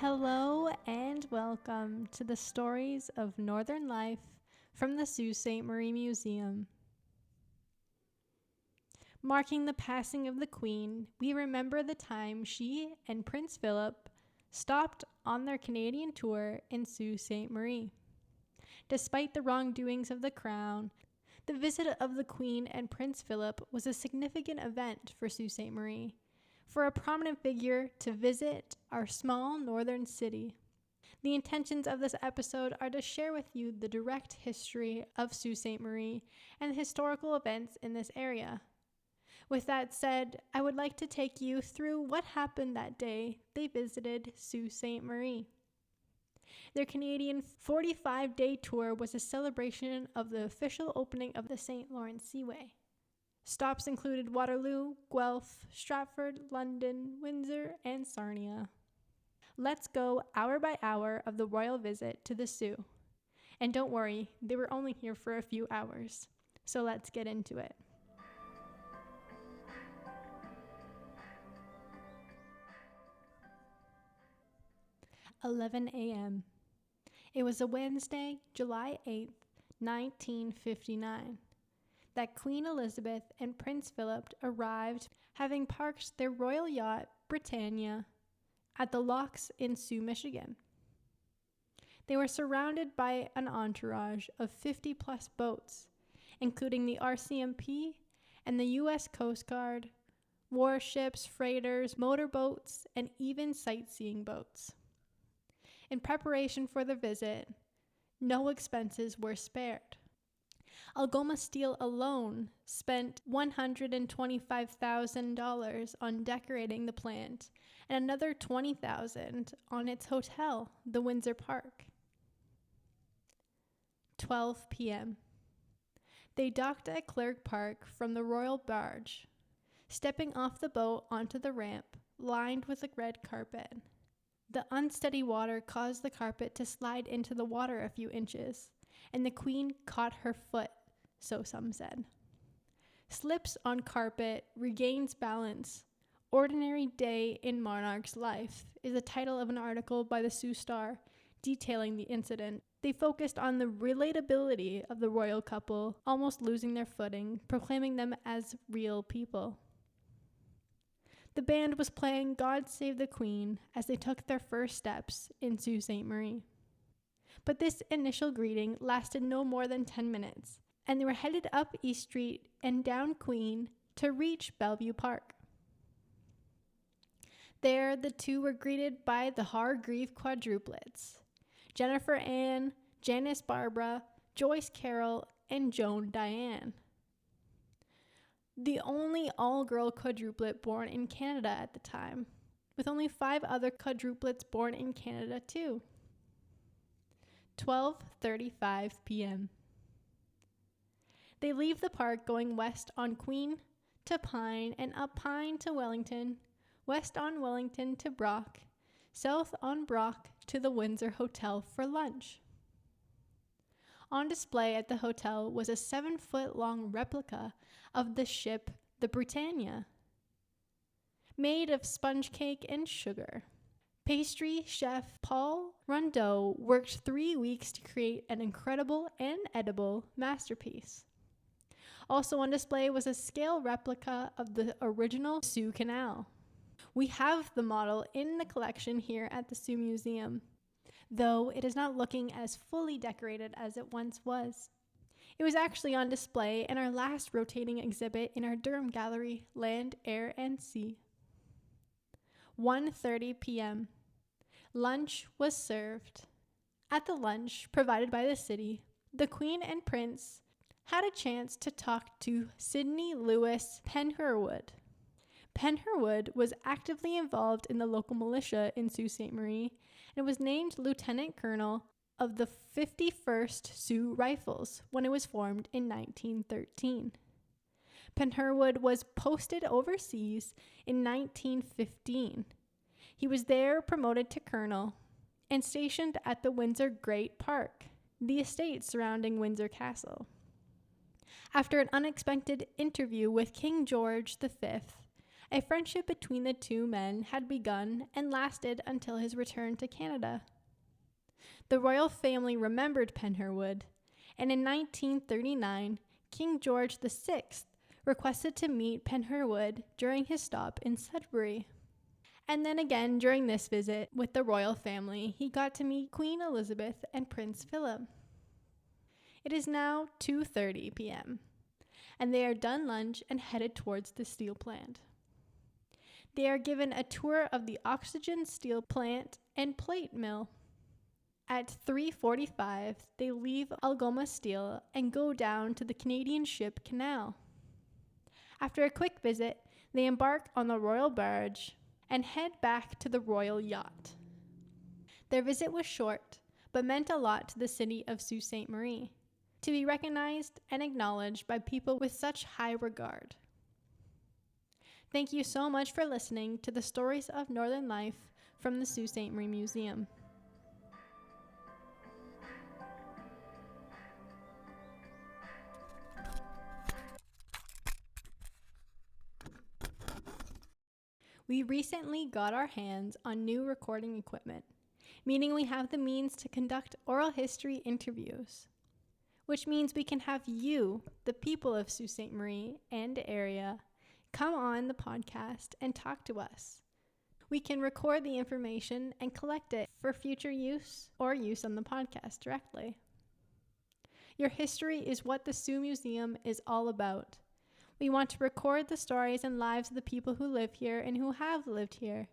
Hello and welcome to the stories of Northern life from the Sault Ste Marie Museum. Marking the passing of the Queen, we remember the time she and Prince Phillip stopped on their Canadian tour in Sault Ste Marie. Despite the wrongdoings of the Crown, the visit of the Queen and Prince Phillip was a significant event for Sault Ste Marie, for a prominent figure to visit our small northern city. The intentions of this episode are to share with you the direct history of Sault Ste Marie and the historical events in this area. With that said, I would like to take you through what happened that day they visited Sault Ste Marie. Their Canadian 45-day tour was a celebration of the official opening of the St. Lawrence Seaway. Stops included Waterloo, Guelph, Stratford, London, Windsor, and Sarnia. Let's go hour by hour of the royal visit to the Sault. And don't worry, they were only here for a few hours. So let's get into it. "11 a.m. It was a Wednesday, July 8th, 1959. That Queen Elizabeth and Prince Philip arrived, having parked their royal yacht, Britannia, at the locks in Sault, Michigan. They were surrounded by an entourage of 50-plus boats, including the RCMP and the U.S. Coast Guard, warships, freighters, motorboats, and even sightseeing boats. In preparation for the visit, no expenses were spared. Algoma Steel alone spent $125,000 on decorating the plant and another $20,000 on its hotel, the Windsor Park. 12 p.m. They docked at Clerk Park from the royal barge, stepping off the boat onto the ramp lined with a red carpet. The unsteady water caused the carpet to slide into the water a few inches, and the Queen caught her foot, so some said. Slips on carpet, regains balance. Ordinary Day in Monarch's Life is the title of an article by the Sault Star detailing the incident. They focused on the relatability of the royal couple almost losing their footing, proclaiming them as real people. The band was playing God Save the Queen as they took their first steps in Sault Ste. Marie. But this initial greeting lasted no more than 10 minutes, and they were headed up East Street and down Queen to reach Bellevue Park. There, the two were greeted by the Hargreave quadruplets: Jennifer Ann, Janice Barbara, Joyce Carol, and Joan Diane. The only all-girl quadruplet born in Canada at the time, with only 5 other quadruplets born in Canada too. 12:35 p.m. They leave the park going west on Queen to Pine and up Pine to Wellington, west on Wellington to Brock, south on Brock to the Windsor Hotel for lunch. On display at the hotel was a 7-foot-long replica of the ship, the Britannia, made of sponge cake and sugar. Pastry chef Paul Rondeau worked 3 weeks to create an incredible and edible masterpiece. Also on display was a scale replica of the original Sault Canal. We have the model in the collection here at the Sault Museum, though it is not looking as fully decorated as it once was. It was actually on display in our last rotating exhibit in our Durham Gallery, Land, Air, and Sea. 1:30 p.m. Lunch was served. At the lunch provided by the city, the Queen and Prince had a chance to talk to Sidney Lewis Penherwood. Penherwood was actively involved in the local militia in Sault Ste. Marie and was named Lieutenant Colonel of the 51st Sioux Rifles when it was formed in 1913. Penherwood was posted overseas in 1915. He was there promoted to colonel and stationed at the Windsor Great Park, the estate surrounding Windsor Castle. After an unexpected interview with King George V A friendship between the two men had begun and lasted until his return to Canada. The royal family remembered Penherwood, and in 1939, King George VI requested to meet Penherwood during his stop in Sudbury. And then again during this visit with the royal family, he got to meet Queen Elizabeth and Prince Phillip. It is now 2:30 p.m., and they are done lunch and headed towards the steel plant. They are given a tour of the oxygen steel plant and plate mill. At 3:45, they leave Algoma Steel and go down to the Canadian Ship Canal. After a quick visit, they embark on the royal barge and head back to the royal yacht. Their visit was short, but meant a lot to the city of Sault Ste Marie, to be recognized and acknowledged by people with such high regard. Thank you so much for listening to the stories of Northern life from the Sault Ste Marie Museum. We recently got our hands on new recording equipment, meaning we have the means to conduct oral history interviews, which means we can have you, the people of Sault Ste. Marie and area, come on the podcast and talk to us. We can record the information and collect it for future use or use on the podcast directly. Your history is what the Sault Museum is all about. We want to record the stories and lives of the people who live here and who have lived here.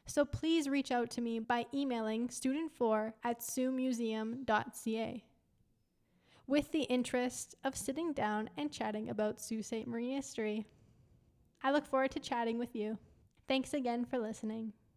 So please reach out to me by emailing student4@saultmuseum.ca with the interest of sitting down and chatting about Sault Ste. Marie history. I look forward to chatting with you. Thanks again for listening.